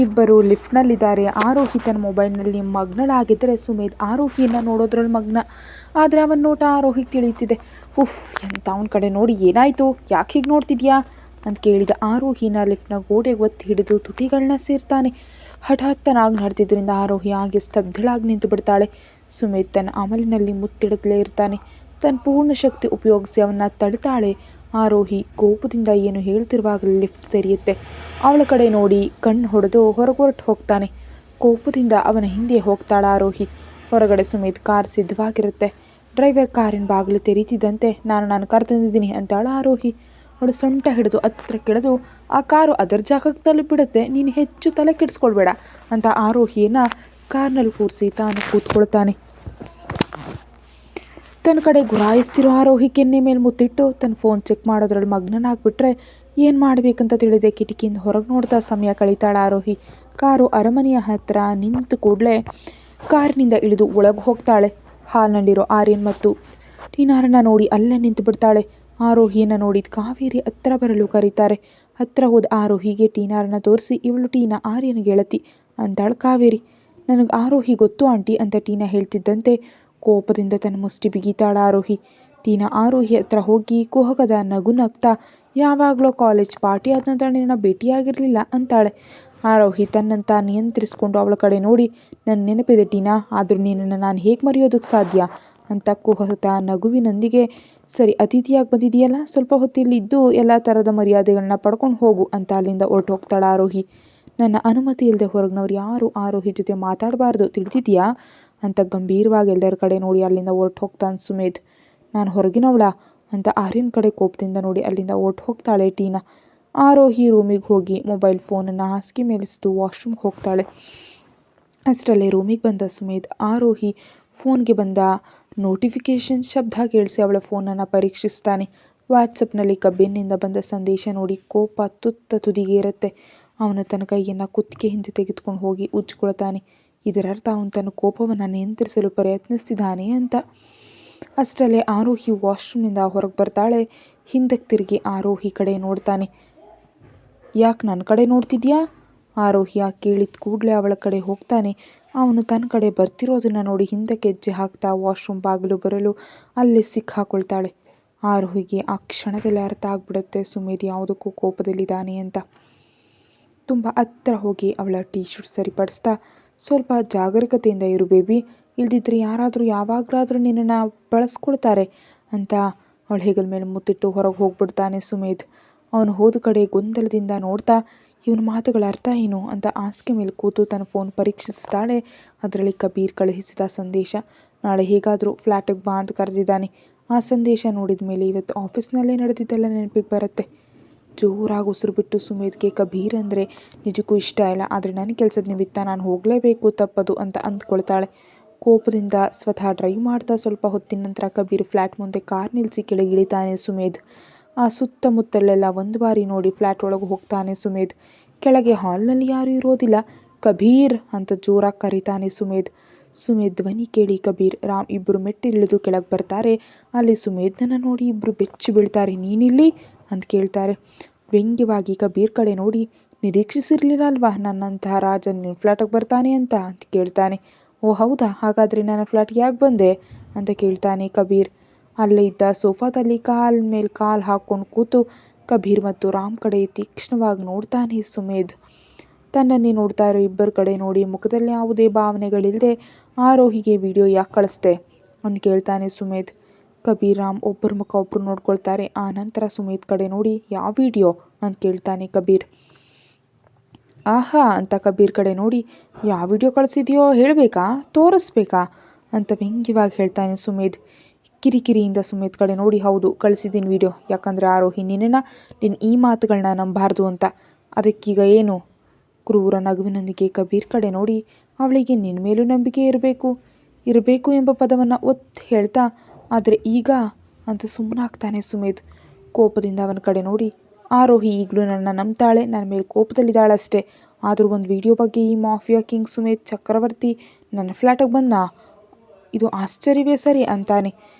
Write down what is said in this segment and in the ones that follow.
ಇಬ್ಬರು ಲಿಫ್ಟ್ನಲ್ಲಿದ್ದಾರೆ. ಆರೋಹಿ ತನ್ನ ಮೊಬೈಲ್ನಲ್ಲಿ ಮಗ್ನಳಾಗಿದ್ದರೆ ಸುಮೇಧ್ ಆರೋಹಿಯನ್ನು ನೋಡೋದ್ರಲ್ಲಿ ಮಗ್ನ. ಆದರೆ ಅವನ ನೋಟ ಆರೋಹಿಗೆ ತಿಳಿಯುತ್ತಿದೆ. ಉಫ್, ಎಂತ ಅವನ ಕಡೆ ನೋಡಿ. ಏನಾಯಿತು, ಯಾಕೆ ಹೀಗೆ ನೋಡ್ತಿದ್ಯಾ ಅಂತ ಕೇಳಿದ. ಆರೋಹಿನ ಲಿಫ್ಟ್ನ ಗೋಡೆಗೆ ಒತ್ತಿ ಹಿಡಿದು ತುಟಿಗಳನ್ನ ಸೇರ್ತಾನೆ. ಹಠಾತ್ತನಾಗಿ ನಡೆದಿದ್ದರಿಂದ ಆರೋಹಿ ಹಾಗೆ ಸ್ತಬ್ಧಳಾಗಿ ನಿಂತು ಬಿಡ್ತಾಳೆ. ಸುಮೇಧ್ ತನ್ನ ಅಮಲಿನಲ್ಲಿ ಮುತ್ತಿಡಲೇ ಇರ್ತಾನೆ. ತನ್ನ ಪೂರ್ಣ ಶಕ್ತಿ ಉಪಯೋಗಿಸಿ ಅವನ್ನ ತಡ್ತಾಳೆ. ಆರೋಹಿ ಕೋಪದಿಂದ ಏನು ಹೇಳ್ತಿರುವಾಗಲೇ ಲಿಫ್ಟ್ ತೆರೆಯುತ್ತೆ. ಅವಳ ಕಡೆ ನೋಡಿ ಕಣ್ಣು ಹೊಡೆದು ಹೊರಟು ಹೋಗ್ತಾನೆ. ಕೋಪದಿಂದ ಅವನ ಹಿಂದೆ ಹೋಗ್ತಾಳ ಆರೋಹಿ. ಹೊರಗಡೆ ಸುಮೇಧ್ ಕಾರ್ ಸಿದ್ಧವಾಗಿರುತ್ತೆ. ಡ್ರೈವರ್ ಕಾರಿನ ಬಾಗಿಲು ತೆರೀತಿದ್ದಂತೆ ನಾನು ಕಾರ್ ತಂದಿದ್ದೀನಿ ಅಂತಾಳ ಆರೋಹಿ. ಅವಳು ಸೊಂಟ ಹಿಡಿದು ಹತ್ರ ಕೆಳೆದು, ಆ ಕಾರು ಅದರ ಜಾಗಕ್ಕೆ ತಲುಪಿಬಿಡುತ್ತೆ, ನೀನು ಹೆಚ್ಚು ತಲೆ ಕೆಡಿಸ್ಕೊಳ್ಬೇಡ ಅಂತ ಆರೋಹಿಯನ್ನು ಕಾರ್ನಲ್ಲಿ ಕೂರಿಸಿ ತಾನು ಕೂತ್ಕೊಳ್ತಾನೆ. ತನ್ನ ಕಡೆ ಗುರಾಯಿಸ್ತಿರೋ ಆರೋಹಿ ಕೆನ್ನೆ ಮೇಲೆ ಮುತ್ತಿಟ್ಟು ತನ್ನ ಫೋನ್ ಚೆಕ್ ಮಾಡೋದ್ರಲ್ಲಿ ಮಗ್ನನಾಗ್ಬಿಟ್ರೆ ಏನು ಮಾಡಬೇಕಂತ ತಿಳಿದೆ ಕಿಟಕಿಯಿಂದ ಹೊರಗೆ ನೋಡ್ತಾ ಸಮಯ ಕಳೀತಾಳ ಆರೋಹಿ. ಕಾರು ಅರಮನೆಯ ಹತ್ತಿರ ನಿಂತು ಕೂಡಲೇ ಕಾರಿನಿಂದ ಇಳಿದು ಒಳಗೆ ಹೋಗ್ತಾಳೆ. ಹಾಲ್ನಲ್ಲಿರೋ ಆರ್ಯನ್ ಮತ್ತು ಟೀನಾರನ್ನ ನೋಡಿ ಅಲ್ಲೇ ನಿಂತು ಬಿಡ್ತಾಳೆ. ಆರೋಹಿಯನ್ನು ನೋಡಿದ ಕಾವೇರಿ ಹತ್ರ ಬರಲು ಕರೀತಾರೆ. ಹತ್ರ ಹೋದ ಆರೋಹಿಗೆ ಟೀನಾರನ್ನ ತೋರಿಸಿ, ಇವಳು ಟೀನಾ, ಆರ್ಯನ ಗೆಳತಿ ಅಂತಾಳು ಕಾವೇರಿ. ನನಗೆ ಆರೋಹಿ ಗೊತ್ತು ಆಂಟಿ ಅಂತ ಟೀನಾ ಹೇಳ್ತಿದ್ದಂತೆ ಕೋಪದಿಂದ ತನ್ನ ಮುಷ್ಟಿ ಬಿಗಿತಾಳ ಆರೋಹಿ. ಟೀನಾ ಆರೋಹಿ ಹತ್ರ ಹೋಗಿ ಕುಹಕದ ನಗು ನಗ್ತಾ, ಯಾವಾಗಲೋ ಕಾಲೇಜ್ ಪಾರ್ಟಿ ಆದ ನಂತರ ನಿನ್ನ ಭೇಟಿಯಾಗಿರಲಿಲ್ಲ ಅಂತಾಳೆ. ಆರೋಹಿ ತನ್ನಂತ ನಿಯಂತ್ರಿಸ್ಕೊಂಡು ಅವಳ ಕಡೆ ನೋಡಿ, ನನ್ನ ನೆನಪಿದೆ ಟೀನಾ, ಆದರೂ ನಿನ್ನನ್ನು ನಾನು ಹೇಗೆ ಮರೆಯೋದಕ್ಕೆ ಸಾಧ್ಯ ಅಂತ ಕುಹಕದ ನಗುವಿನೊಂದಿಗೆ, ಸರಿ ಅತಿಥಿಯಾಗಿ ಬಂದಿದೆಯಲ್ಲ, ಸ್ವಲ್ಪ ಹೊತ್ತಿಲ್ಲಿದ್ದು ಎಲ್ಲ ಥರದ ಮರ್ಯಾದೆಗಳನ್ನ ಪಡ್ಕೊಂಡು ಹೋಗು ಅಂತ ಅಲ್ಲಿಂದ ಹೊರಟು ಹೋಗ್ತಾಳ ಆರೋಹಿ. ನನ್ನ ಅನುಮತಿ ಇಲ್ಲದೆ ಹೊರಗಿನವ್ರು ಯಾರು ಆರೋಹಿ ಜೊತೆ ಮಾತಾಡಬಾರ್ದು, ತಿಳಿದಿದೆಯಾ ಅಂತ ಗಂಭೀರವಾಗಿ ಎಲ್ಲರ ಕಡೆ ನೋಡಿ ಅಲ್ಲಿಂದ ಹೊರಟು ಹೋಗ್ತಾನೆ ಸುಮೇಧ್. ನಾನು ಹೊರಗಿನವಳ ಅಂತ ಆರ್ಯನ್ ಕಡೆ ಕೋಪದಿಂದ ನೋಡಿ ಅಲ್ಲಿಂದ ಹೊರಟು ಹೋಗ್ತಾಳೆ ಟೀನಾ. ಆರೋಹಿ ರೂಮಿಗೆ ಹೋಗಿ ಮೊಬೈಲ್ ಫೋನನ್ನು ಹಾಸಿಗೆ ಮೇಲಿಸಿದು ವಾಶ್ರೂಮ್ಗೆ ಹೋಗ್ತಾಳೆ. ಅಷ್ಟರಲ್ಲೇ ರೂಮಿಗೆ ಬಂದ ಸುಮೇಧ್ ಆರೋಹಿ ಫೋನ್ಗೆ ಬಂದ ನೋಟಿಫಿಕೇಷನ್ ಶಬ್ದ ಕೇಳಿಸಿ ಅವಳ ಫೋನನ್ನು ಪರೀಕ್ಷಿಸ್ತಾನೆ. ವಾಟ್ಸಪ್ನಲ್ಲಿ ಕಬ್ಬಿನಿಂದ ಬಂದ ಸಂದೇಶ ನೋಡಿ ಕೋಪ ತುತ್ತ ತುದಿಗೇರುತ್ತೆ. ಅವನು ತನ್ನ ಕೈಯನ್ನು ಕುತ್ತಿಗೆ ಹಿಂದೆ ತೆಗೆದುಕೊಂಡು ಹೋಗಿ ಉಜ್ಕೊಳ್ತಾನೆ. ಇದರರ್ಥ ಅವನು ತನ್ನ ಕೋಪವನ್ನು ನಿಯಂತ್ರಿಸಲು ಪ್ರಯತ್ನಿಸ್ತಿದ್ದಾನೆ ಅಂತ. ಅಷ್ಟರಲ್ಲೇ ಆರೋಹಿ ವಾಶ್ರೂಮ್ನಿಂದ ಹೊರಗೆ ಬರ್ತಾಳೆ. ಹಿಂದಕ್ಕೆ ತಿರುಗಿ ಆರೋಹಿ ಕಡೆ ನೋಡ್ತಾನೆ. ಯಾಕೆ ನನ್ನ ಕಡೆ ನೋಡ್ತಿದ್ಯಾ? ಆರೋಹಿಯ ಕೇಳಿದ ಕೂಡಲೇ ಅವಳ ಕಡೆ ಹೋಗ್ತಾನೆ. ಅವನು ತನ್ನ ಕಡೆ ಬರ್ತಿರೋದನ್ನು ನೋಡಿ ಹಿಂದಕ್ಕೆ ಹೆಜ್ಜೆ ಹಾಕ್ತಾ ವಾಶ್ರೂಮ್ ಬಾಗಿಲು ಬರಲು ಅಲ್ಲಿ ಸಿಕ್ಕಾಕೊಳ್ತಾಳೆ. ಆರೋಹಿಗೆ ಆ ಕ್ಷಣದಲ್ಲಿ ಅರ್ಥ ಆಗ್ಬಿಡುತ್ತೆ ಸುಮೇಧ್ ಯಾವುದಕ್ಕೂ ಕೋಪದಲ್ಲಿದ್ದಾನೆ ಅಂತ. ತುಂಬ ಹತ್ತಿರ ಹೋಗಿ ಅವಳ ಟೀ ಶರ್ಟ್ ಸರಿಪಡಿಸ್ತಾ, ಸ್ವಲ್ಪ ಜಾಗರೂಕತೆಯಿಂದ ಇರು ಬೇಬಿ, ಇಲ್ದಿದ್ರೆ ಯಾರಾದರೂ ಯಾವಾಗಲಾದರೂ ನಿನ್ನನ್ನು ಬಳಸ್ಕೊಳ್ತಾರೆ ಅಂತ ಅವಳ ಹೆಗಲ ಮೇಲೆ ಮುತ್ತಿಟ್ಟು ಹೊರಗೆ ಹೋಗ್ಬಿಡ್ತಾನೆ ಸುಮೇಧ್. ಅವನು ಹೋದ ಕಡೆ ಗೊಂದಲದಿಂದ ನೋಡ್ತಾ, ಇವನ ಮಾತುಗಳ ಅರ್ಥ ಏನು ಅಂತ ಹಾಸಿಗೆ ಮೇಲೆ ಕೂತು ತನ್ನ ಫೋನ್ ಪರೀಕ್ಷಿಸ್ತಾಳೆ. ಅದರಲ್ಲಿ ಕಬೀರ್ ಕಳುಹಿಸಿದ ಸಂದೇಶ. ನಾಳೆ ಹೇಗಾದರೂ ಫ್ಲ್ಯಾಟಿಗೆ ಬಾ ಅಂತ ಕರೆದಿದ್ದಾನೆ. ಆ ಸಂದೇಶ ನೋಡಿದ ಮೇಲೆ ಇವತ್ತು ಆಫೀಸ್ನಲ್ಲೇ ನಡೆದಿದ್ದೆಲ್ಲ ನೆನಪಿಗೆ ಬರುತ್ತೆ. ಜೋರಾಗಿ ಉಸಿರು ಬಿಟ್ಟು ಸುಮೇಧ್ಗೆ ಕಬೀರ್ ಅಂದರೆ ನಿಜಕ್ಕೂ ಇಷ್ಟ ಇಲ್ಲ, ಆದರೆ ನನ್ನ ಕೆಲಸದ ನಿಮಿತ್ತ ನಾನು ಹೋಗಲೇಬೇಕು, ತಪ್ಪದು ಅಂತ ಅಂದ್ಕೊಳ್ತಾಳೆ. ಕೋಪದಿಂದ ಸ್ವತಃ ಡ್ರೈವ್ ಮಾಡ್ತಾ ಸ್ವಲ್ಪ ಹೊತ್ತಿನ ನಂತರ ಕಬೀರ್ ಫ್ಲ್ಯಾಟ್ ಮುಂದೆ ಕಾರ್ ನಿಲ್ಲಿಸಿ ಕೆಳಗಿಳಿತಾನೆ ಸುಮೇಧ್. ಆ ಸುತ್ತಮುತ್ತಲೆಲ್ಲ ಒಂದು ಬಾರಿ ನೋಡಿ ಫ್ಲ್ಯಾಟ್ ಒಳಗೆ ಹೋಗ್ತಾನೆ ಸುಮೇಧ್. ಕೆಳಗೆ ಹಾಲ್ನಲ್ಲಿ ಯಾರೂ ಇರೋದಿಲ್ಲ. ಕಬೀರ್ ಅಂತ ಜೋರಾಗಿ ಕರೀತಾನೆ ಸುಮೇಧ್. ಸುಮೇಧ್ ಧ್ವನಿ ಕೇಳಿ ಕಬೀರ್, ರಾಮ್ ಇಬ್ಬರು ಮೆಟ್ಟಿಲಿಳಿದು ಕೆಳಗೆ ಬರ್ತಾರೆ. ಅಲ್ಲಿ ಸುಮೇಧ್ನನ್ನು ನೋಡಿ ಇಬ್ಬರು ಬೆಚ್ಚಿ ಬೀಳ್ತಾರೆ. ನೀನಿಲ್ಲಿ ಅಂತ ಕೇಳ್ತಾರೆ. ವ್ಯಂಗ್ಯವಾಗಿ ಕಬೀರ್ ಕಡೆ ನೋಡಿ, ನಿರೀಕ್ಷಿಸಿರ್ಲಿಲ್ಲ ಅಲ್ವಾ ನನ್ನಂತಹ ರಾಜ ನಿನ್ನ ಫ್ಲ್ಯಾಟಿಗೆ ಬರ್ತಾನೆ ಅಂತ ಕೇಳ್ತಾನೆ. ಓ ಹೌದಾ, ಹಾಗಾದರೆ ನನ್ನ ಫ್ಲ್ಯಾಟ್ಗೆ ಯಾಕೆ ಬಂದೆ ಅಂತ ಕೇಳ್ತಾನೆ ಕಬೀರ್. ಅಲ್ಲೇ ಇದ್ದ ಸೋಫಾದಲ್ಲಿ ಕಾಲ್ ಮೇಲೆ ಕಾಲು ಹಾಕ್ಕೊಂಡು ಕೂತು ಕಬೀರ್ ಮತ್ತು ರಾಮ್ ಕಡೆ ತೀಕ್ಷ್ಣವಾಗಿ ನೋಡ್ತಾನೆ ಸುಮೇಧ್. ತನ್ನನ್ನೇ ನೋಡ್ತಾ ಇರೋ ಇಬ್ಬರ ಕಡೆ ನೋಡಿ ಮುಖದಲ್ಲಿ ಯಾವುದೇ ಭಾವನೆಗಳಿಲ್ಲದೆ ಆರೋಹಿಗೆ ವಿಡಿಯೋ ಯಾಕೆ ಕಳಿಸ್ದೆ ಅಂತ ಕೇಳ್ತಾನೆ ಸುಮೇಧ್. ಕಬೀರ್ ರಾಮ್ ಒಬ್ಬರ ಮುಖ ಒಬ್ಬರು ನೋಡ್ಕೊಳ್ತಾರೆ. ಆ ನಂತರ ಸುಮೇಧ್ ಕಡೆ ನೋಡಿ, ಯಾವ ವಿಡಿಯೋ ಅಂತ ಕೇಳ್ತಾನೆ ಕಬೀರ್. ಆಹಾ ಅಂತ ಕಬೀರ್ ಕಡೆ ನೋಡಿ, ಯಾವ ವಿಡಿಯೋ ಕಳಿಸಿದೆಯೋ ಹೇಳಬೇಕಾ, ತೋರಿಸ್ಬೇಕಾ ಅಂತ ವ್ಯಂಗ್ಯವಾಗಿ ಹೇಳ್ತಾನೆ ಸುಮೇಧ್. ಕಿರಿಕಿರಿಯಿಂದ ಸುಮೇಧ್ ಕಡೆ ನೋಡಿ, ಹೌದು ಕಳಿಸಿದ್ದೀನಿ ವಿಡಿಯೋ, ಯಾಕಂದರೆ ಆರೋಹಿ ನಿನ್ನ ಈ ಮಾತುಗಳನ್ನ ನಂಬಾರ್ದು ಅಂತ. ಅದಕ್ಕೀಗ ಏನು? ಕ್ರೂರ ನಗುವಿನೊಂದಿಗೆ ಕಬೀರ್ ಕಡೆ ನೋಡಿ, ಅವಳಿಗೆ ನಿನ್ನ ಮೇಲೂ ನಂಬಿಕೆ ಇರಬೇಕು ಎಂಬ ಪದವನ್ನು ಒತ್ತಿ ಹೇಳ್ತಾ, ಆದರೆ ಈಗ ಅಂತ ಸುಮ್ಮನಾಗ್ತಾನೆ ಸುಮೇಧ್. ಕೋಪದಿಂದ ಅವನ ಕಡೆ ನೋಡಿ, ಆರೋಹಿ ಈಗಲೂ ನನ್ನ ನಂಬ್ತಾಳೆ, ನನ್ನ ಮೇಲೆ ಕೋಪದಲ್ಲಿದ್ದಾಳಷ್ಟೇ, ಆದರೂ ಒಂದು ವಿಡಿಯೋ ಬಗ್ಗೆ ಈ ಮಾಫಿಯಾ ಕಿಂಗ್ ಸುಮೇಧ್ ಚಕ್ರವರ್ತಿ ನನ್ನ ಫ್ಲ್ಯಾಟಿಗೆ ಬಂದ, ಇದು ಆಶ್ಚರ್ಯವೇ ಸರಿ ಅಂತಾನೆ.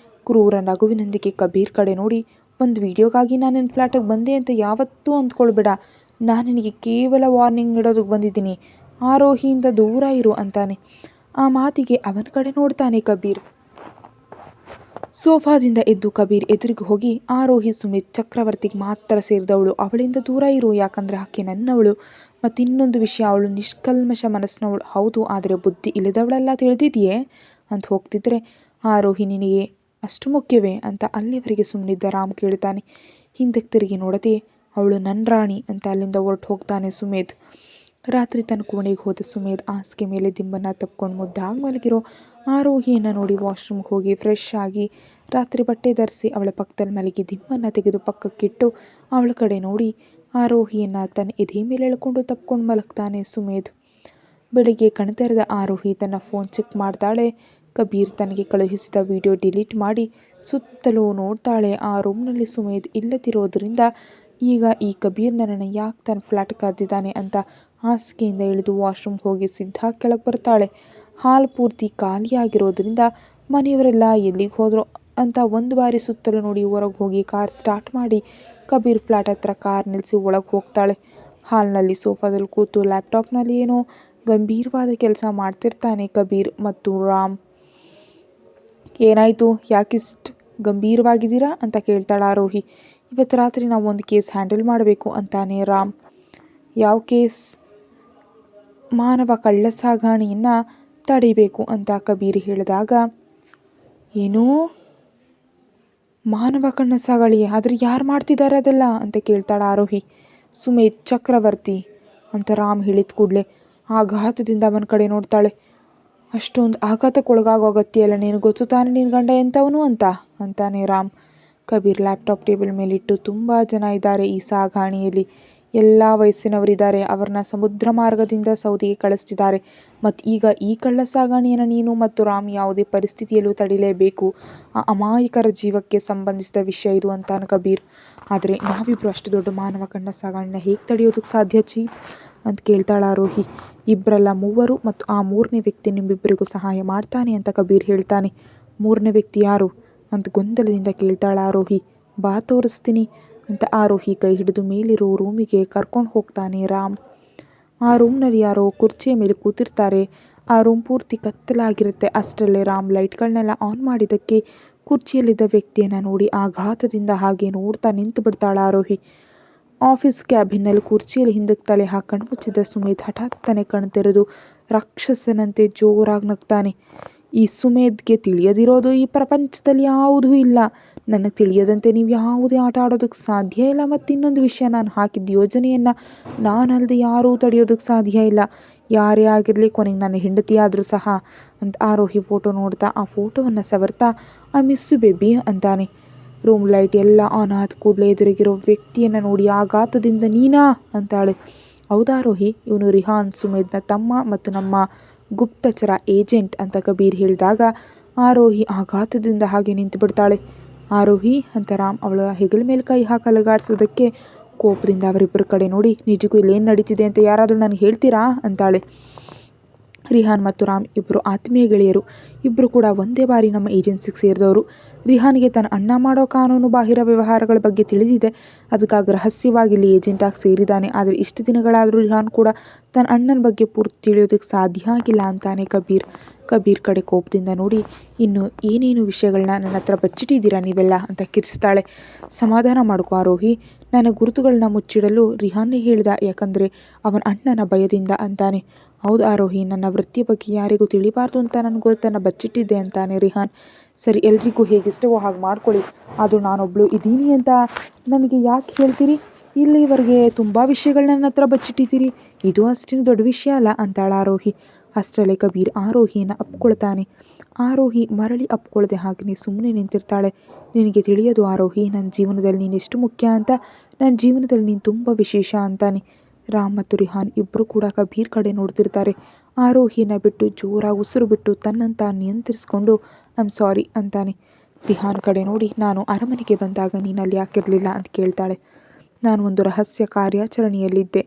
ಕ್ರೂರ ನಗುವಿನೊಂದಿಗೆ ಕಬೀರ್ ಕಡೆ ನೋಡಿ, ಒಂದು ವಿಡಿಯೋಗಾಗಿ ನಾನು ನಿನ್ನ ಫ್ಲ್ಯಾಟಿಗೆ ಬಂದೆ ಅಂತ ಯಾವತ್ತೂ ಅಂದ್ಕೊಳ್ಬೇಡ, ನಾನು ನಿನಗೆ ಕೇವಲ ವಾರ್ನಿಂಗ್ ನೀಡೋದಕ್ಕೆ ಬಂದಿದ್ದೀನಿ, ಆರೋಹಿಯಿಂದ ದೂರ ಇರು ಅಂತಾನೆ. ಆ ಮಾತಿಗೆ ಅವನ ಕಡೆ ನೋಡ್ತಾನೆ ಕಬೀರ್. ಸೋಫಾದಿಂದ ಎದ್ದು ಕಬೀರ್ ಎದುರಿಗೆ ಹೋಗಿ, ಆರೋಹಿ ಸುಮಿತ್ ಚಕ್ರವರ್ತಿಗೆ ಮಾತ್ರ ಸೇರಿದವಳು, ಅವಳಿಂದ ದೂರ ಇರು, ಯಾಕಂದರೆ ಆಕೆ ನನ್ನವಳು. ಮತ್ತು ಇನ್ನೊಂದು ವಿಷಯ, ಅವಳು ನಿಷ್ಕಲ್ಮಶ ಮನಸ್ಸಿನವಳು ಹೌದು, ಆದರೆ ಬುದ್ಧಿ ಇಲ್ಲದವಳೆಲ್ಲ ತಿಳಿದಿದೆಯೇ ಅಂತ ಹೋಗ್ತಿದ್ರೆ, ಆರೋಹಿ ನಿನಗೆ ಅಷ್ಟು ಮುಖ್ಯವೇ ಅಂತ ಅಲ್ಲಿವರೆಗೆ ಸುಮ್ಮನಿದ್ದ ರಾಮ್ ಕೇಳ್ತಾನೆ. ಹಿಂದಕ್ಕೆ ತಿರುಗಿ ನೋಡದೆ, ಅವಳು ನನ್ನ ರಾಣಿ ಅಂತ ಅಲ್ಲಿಂದ ಹೊರಟು ಹೋಗ್ತಾನೆ ಸುಮೇಧ್. ರಾತ್ರಿ ತನ್ನ ಕೋಣೆಗೆ ಹೋದ ಸುಮೇಧ್ ಹಾಸಿಗೆ ಮೇಲೆ ದಿಂಬನ್ನು ತಪ್ಕೊಂಡು ಮುದ್ದಾಗಿ ಮಲಗಿರೋ ಆರೋಹಿಯನ್ನು ನೋಡಿ ವಾಶ್ರೂಮ್ಗೆ ಹೋಗಿ ಫ್ರೆಶ್ ಆಗಿ ರಾತ್ರಿ ಬಟ್ಟೆ ಧರಿಸಿ ಅವಳ ಪಕ್ಕದಲ್ಲಿ ಮಲಗಿ ದಿಂಬನ್ನು ತೆಗೆದು ಪಕ್ಕಕ್ಕಿಟ್ಟು ಅವಳ ಕಡೆ ನೋಡಿ ಆರೋಹಿಯನ್ನು ತನ್ನ ಎದೆ ಮೇಲೆ ಎಳ್ಕೊಂಡು ತಪ್ಕೊಂಡು ಮಲಗ್ತಾನೆ ಸುಮೇಧ್. ಬೆಳಿಗ್ಗೆ ಕಣ್ತೆರೆದ ಆರೋಹಿ ತನ್ನ ಫೋನ್ ಚೆಕ್ ಮಾಡ್ತಾಳೆ. ಕಬೀರ್ ತನಗೆ ಕಳುಹಿಸಿದ ವಿಡಿಯೋ ಡಿಲೀಟ್ ಮಾಡಿ ಸುತ್ತಲೂ ನೋಡ್ತಾಳೆ. ಆ ರೂಮ್ನಲ್ಲಿ ಸುಮೇಧ್ ಇಲ್ಲದಿರೋದ್ರಿಂದ ಈಗ ಈ ಕಬೀರ್ ನನ್ನನ್ನು ಯಾಕೆ ತನ್ನ ಫ್ಲ್ಯಾಟ್ ಕರೆದಿದ್ದಾನೆ ಅಂತ ಹಾಸಿಗೆಯಿಂದ ಇಳಿದು ವಾಶ್ರೂಮ್ಗೆ ಹೋಗಿ ಸಿದ್ಧ ಕೆಳಗೆ ಬರ್ತಾಳೆ. ಹಾಲ್ ಪೂರ್ತಿ ಖಾಲಿಯಾಗಿರೋದ್ರಿಂದ ಮನೆಯವರೆಲ್ಲ ಎಲ್ಲಿಗೆ ಹೋದ್ರು ಅಂತ ಒಂದು ಬಾರಿ ಸುತ್ತಲೂ ನೋಡಿ ಹೊರಗೆ ಹೋಗಿ ಕಾರ್ ಸ್ಟಾರ್ಟ್ ಮಾಡಿ ಕಬೀರ್ ಫ್ಲ್ಯಾಟ್ ಹತ್ರ ಕಾರ್ ನಿಲ್ಲಿಸಿ ಒಳಗೆ ಹೋಗ್ತಾಳೆ. ಹಾಲ್ನಲ್ಲಿ ಸೋಫಾದಲ್ಲಿ ಕೂತು ಲ್ಯಾಪ್ಟಾಪ್ನಲ್ಲಿ ಏನೋ ಗಂಭೀರವಾದ ಕೆಲಸ ಮಾಡ್ತಿರ್ತಾನೆ ಕಬೀರ್ ಮತ್ತು ರಾಮ್. ಏನಾಯಿತು, ಯಾಕಿಷ್ಟು ಗಂಭೀರವಾಗಿದ್ದೀರಾ ಅಂತ ಕೇಳ್ತಾಳೆ ಆರೋಹಿ. ಇವತ್ತು ರಾತ್ರಿ ನಾವು ಒಂದು ಕೇಸ್ ಹ್ಯಾಂಡಲ್ ಮಾಡಬೇಕು ಅಂತಾನೆ ರಾಮ್. ಯಾವ ಕೇಸ್? ಮಾನವ ಕಳ್ಳ ಸಾಗಾಣಿಯನ್ನು ತಡಿಬೇಕು ಅಂತ ಕಬೀರ್ ಹೇಳಿದಾಗ, ಏನೂ ಮಾನವ ಕಳ್ಳ ಸಾಗಾಣಿ? ಆದರೆ ಯಾರು ಮಾಡ್ತಿದ್ದಾರೆ ಅದೆಲ್ಲ ಅಂತ ಕೇಳ್ತಾಳೆ ಆರೋಹಿ. ಸುಮೇಧ್ ಚಕ್ರವರ್ತಿ ಅಂತ ರಾಮ್ ಹೇಳಿದ ಕೂಡಲೇ ಆಘಾತದಿಂದ ಅವನ ಕಡೆ ನೋಡ್ತಾಳೆ. ಅಷ್ಟೊಂದು ಆಘಾತಕ್ಕೊಳಗಾಗೋ ಅಗತ್ಯ ಇಲ್ಲ, ನೀನು ಗೊತ್ತು ತಾನೆ ನಿನ್ನ ಗಂಡ ಎಂಥವನು ಅಂತಾನೆ ರಾಮ್. ಕಬೀರ್ ಲ್ಯಾಪ್ಟಾಪ್ ಟೇಬಲ್ ಮೇಲಿಟ್ಟು, ತುಂಬ ಜನ ಇದ್ದಾರೆ ಈ ಸಾಗಾಣಿಯಲ್ಲಿ, ಎಲ್ಲ ವಯಸ್ಸಿನವರಿದ್ದಾರೆ, ಅವ್ರನ್ನ ಸಮುದ್ರ ಮಾರ್ಗದಿಂದ ಸೌದಿಗೆ ಕಳಿಸ್ತಿದ್ದಾರೆ. ಮತ್ತು ಈಗ ಈ ಕಳ್ಳ ಸಾಗಾಣಿಯನ್ನು ನೀನು ಮತ್ತು ರಾಮ್ ಯಾವುದೇ ಪರಿಸ್ಥಿತಿಯಲ್ಲೂ ತಡಿಲೇಬೇಕು. ಆ ಅಮಾಯಕರ ಜೀವಕ್ಕೆ ಸಂಬಂಧಿಸಿದ ವಿಷಯ ಇದು ಅಂತಾನೆ ಕಬೀರ್. ಆದರೆ ನಾವಿಬ್ಬರು ಅಷ್ಟು ದೊಡ್ಡ ಮಾನವ ಕಳ್ಳ ಸಾಗಾಣಿನ ಹೇಗೆ ತಡೆಯೋದಕ್ಕೆ ಸಾಧ್ಯ ಚೀಫ್ ಅಂತ ಕೇಳ್ತಾಳೆ ಆರೋಹಿ. ಇಬ್ಬರಲ್ಲ ಮೂವರು, ಮತ್ತು ಆ ಮೂರನೇ ವ್ಯಕ್ತಿ ನಿಮ್ಮಿಬ್ಬರಿಗೂ ಸಹಾಯ ಮಾಡ್ತಾನೆ ಅಂತ ಕಬೀರ್ ಹೇಳ್ತಾನೆ. ಮೂರನೇ ವ್ಯಕ್ತಿ ಯಾರು ಅಂತ ಗೊಂದಲದಿಂದ ಕೇಳ್ತಾಳೆ ಆರೋಹಿ. ಬಾ ತೋರಿಸ್ತೀನಿ ಅಂತ ಆರೋಹಿ ಕೈ ಹಿಡಿದು ಮೇಲಿರೋ ರೂಮಿಗೆ ಕರ್ಕೊಂಡು ಹೋಗ್ತಾನೆ ರಾಮ್. ಆ ರೂಮ್ನಲ್ಲಿ ಯಾರೋ ಕುರ್ಚಿಯ ಮೇಲೆ ಕೂತಿರ್ತಾರೆ. ಆ ರೂಮ್ ಪೂರ್ತಿ ಕತ್ತಲಾಗಿರುತ್ತೆ. ಅಷ್ಟರಲ್ಲೇ ರಾಮ್ ಲೈಟ್ಗಳನ್ನೆಲ್ಲ ಆನ್ ಮಾಡಿದ್ದಕ್ಕೆ ಕುರ್ಚಿಯಲ್ಲಿದ್ದ ವ್ಯಕ್ತಿಯನ್ನು ನೋಡಿ ಆಘಾತದಿಂದ ಹಾಗೆ ನೋಡ್ತಾ ನಿಂತು ಬಿಡ್ತಾಳೆ ಆರೋಹಿ. ಆಫೀಸ್ ಕ್ಯಾಬಿನ್ನಲ್ಲಿ ಕುರ್ಚಿಯಲ್ಲಿ ಹಿಂದಕ್ಕೆ ತಲೆ ಹಾಕಂಡು ಮುಚ್ಚಿದ್ದ ಸುಮೇಧ್ ಹಠಾತ್ತನೆ ಕಣ್ತೆರೆದು ರಾಕ್ಷಸನಂತೆ ಜೋರಾಗಿ ನಗ್ತಾನೆ. ಈ ಸುಮೇಧ್ಗೆ ತಿಳಿಯದಿರೋದು ಈ ಪ್ರಪಂಚದಲ್ಲಿ ಯಾವುದೂ ಇಲ್ಲ. ನನಗೆ ತಿಳಿಯದಂತೆ ನೀವು ಯಾವುದೇ ಆಟ ಆಡೋದಕ್ಕೆ ಸಾಧ್ಯ ಇಲ್ಲ. ಮತ್ತು ಇನ್ನೊಂದು ವಿಷಯ, ನಾನು ಹಾಕಿದ್ದ ಯೋಜನೆಯನ್ನು ನಾನಲ್ಲದೆ ಯಾರೂ ತಡೆಯೋದಕ್ಕೆ ಸಾಧ್ಯ ಇಲ್ಲ, ಯಾರೇ ಆಗಿರಲಿ, ಕೊನೆಗೆ ನನ್ನ ಹೆಂಡತಿ ಆದರೂ ಸಹ ಅಂತ ಆರೋಹಿ ಫೋಟೋ ನೋಡ್ತಾ ಆ ಫೋಟೋವನ್ನು ಸವರ್ತಾ ಐ ಮಿಸ್ ಯು ಬೇಬಿ ಅಂತಾನೆ. ರೂಮ್ ಲೈಟ್ ಎಲ್ಲ ಆನ್ ಆದ ಕೂಡಲೇ ಎದುರಿಗಿರೋ ವ್ಯಕ್ತಿಯನ್ನು ನೋಡಿ ಆಘಾತದಿಂದ ನೀನಾ ಅಂತಾಳೆ. ಹೌದಾರೋಹಿ, ಇವನು ರಿಹಾನ್, ಸುಮೇಧ್ನ ತಮ್ಮ ಮತ್ತು ನಮ್ಮ ಗುಪ್ತಚರ ಏಜೆಂಟ್ ಅಂತ ಕಬೀರ್ ಹೇಳಿದಾಗ ಆರೋಹಿ ಆಘಾತದಿಂದ ಹಾಗೆ ನಿಂತು ಬಿಡ್ತಾಳೆ. ಆರೋಹಿ ಅಂತ ರಾಮ್ ಅವಳ ಹೆಗಲ ಮೇಲೆ ಕೈ ಹಾಕಿ ಅಲುಗಾಡಿಸೋದಕ್ಕೆ ಕೋಪದಿಂದ ಅವರಿಬ್ಬರ ಕಡೆ ನೋಡಿ, ನಿಜಕ್ಕೂ ಇಲ್ಲೇನು ನಡೀತಿದೆ ಅಂತ ಯಾರಾದರೂ ನನಗೆ ಹೇಳ್ತೀರಾ ಅಂತಾಳೆ. ರಿಹಾನ್ ಮತ್ತು ರಾಮ್ ಇಬ್ಬರು ಆತ್ಮೀಯ ಗೆಳೆಯರು. ಇಬ್ಬರು ಕೂಡ ಒಂದೇ ಬಾರಿ ನಮ್ಮ ಏಜೆನ್ಸಿಗೆ ಸೇರಿದವರು. ರಿಹಾನ್ಗೆ ತನ್ನ ಅಣ್ಣ ಮಾಡೋ ಕಾನೂನು ಬಾಹಿರ ವ್ಯವಹಾರಗಳ ಬಗ್ಗೆ ತಿಳಿದಿದೆ, ಅದಕ್ಕಾಗಿ ರಹಸ್ಯವಾಗಿ ಇಲ್ಲಿ ಏಜೆಂಟಾಗಿ ಸೇರಿದ್ದಾನೆ. ಆದರೆ ಇಷ್ಟು ದಿನಗಳಾದರೂ ರಿಹಾನ್ ಕೂಡ ತನ್ನ ಅಣ್ಣನ ಬಗ್ಗೆ ಪೂರ್ತಿ ತಿಳಿಯೋದಕ್ಕೆ ಸಾಧ್ಯ ಆಗಿಲ್ಲ ಅಂತಾನೆ ಕಬೀರ್ ಕಡೆ ಕೋಪದಿಂದ ನೋಡಿ, ಇನ್ನು ಏನೇನು ವಿಷಯಗಳನ್ನ ನನ್ನ ಹತ್ರ ಬಚ್ಚಿಟ್ಟಿದ್ದೀರಾ ನೀವೆಲ್ಲ ಅಂತ ಕಿರಿಸ್ತಾಳೆ. ಸಮಾಧಾನ ಮಾಡ್ಕೋ ಆರೋಹಿ, ನನ್ನ ಗುರುತುಗಳನ್ನ ಮುಚ್ಚಿಡಲು ರಿಹಾನ್ನೇ ಹೇಳ್ದ, ಯಾಕಂದರೆ ಅವನ ಅಣ್ಣನ ಭಯದಿಂದ ಅಂತಾನೆ. ಹೌದು ಆರೋಹಿ, ನನ್ನ ವೃತ್ತಿಯ ಬಗ್ಗೆ ಯಾರಿಗೂ ತಿಳಿಬಾರ್ದು ಅಂತ ನನ್ನ ಗುರುತನ್ನು ಬಚ್ಚಿಟ್ಟಿದ್ದೆ ಅಂತಾನೆ ರಿಹಾನ್. ಸರಿ, ಎಲ್ರಿಗೂ ಹೇಗಿಷ್ಟವೋ ಹಾಗೆ ಮಾಡ್ಕೊಳ್ಳಿ, ಆದರೂ ನಾನೊಬ್ಳು ಇದ್ದೀನಿ ಅಂತ ನನಗೆ ಯಾಕೆ ಹೇಳ್ತೀರಿ? ಇಲ್ಲಿವರೆಗೆ ತುಂಬ ವಿಷಯಗಳನ್ನ ನನ್ನ ಹತ್ರ ಬಚ್ಚಿಟ್ಟಿದ್ದೀರಿ, ಇದು ಅಷ್ಟೇನು ದೊಡ್ಡ ವಿಷಯ ಅಲ್ಲ ಅಂತಾಳ ಆರೋಹಿ. ಅಷ್ಟರಲ್ಲೇ ಕಬೀರ್ ಆರೋಹಿಯನ್ನು ಅಪ್ಕೊಳ್ತಾನೆ. ಆರೋಹಿ ಮರಳಿ ಅಪ್ಕೊಳ್ಳದೆ ಹಾಗೆಯೇ ಸುಮ್ಮನೆ ನಿಂತಿರ್ತಾಳೆ. ನಿನಗೆ ತಿಳಿಯೋದು ಆರೋಹಿ, ನನ್ನ ಜೀವನದಲ್ಲಿ ನೀನು ಎಷ್ಟು ಮುಖ್ಯ ಅಂತ, ನನ್ನ ಜೀವನದಲ್ಲಿ ನೀನು ತುಂಬ ವಿಶೇಷ ಅಂತಾನೆ. ರಾಮ್ ಮತ್ತು ರಿಹಾನ್ ಇಬ್ಬರು ಕೂಡ ಕಬೀರ್ ಕಡೆ ನೋಡ್ತಿರ್ತಾರೆ. ಆರೋಹಿಯನ್ನು ಬಿಟ್ಟು ಜೋರಾಗಿ ಉಸಿರು ಬಿಟ್ಟು ತನ್ನಂತ ನಿಯಂತ್ರಿಸ್ಕೊಂಡು ಐಮ್ ಸಾರಿ ಅಂತಾನೆ. ರಿಹಾನ್ ಕಡೆ ನೋಡಿ, ನಾನು ಅರಮನೆಗೆ ಬಂದಾಗ ನೀನು ಅಲ್ಲಿ ಯಾಕಿರಲಿಲ್ಲ ಅಂತ ಕೇಳ್ತಾಳೆ. ನಾನು ಒಂದು ರಹಸ್ಯ ಕಾರ್ಯಾಚರಣೆಯಲ್ಲಿದ್ದೆ,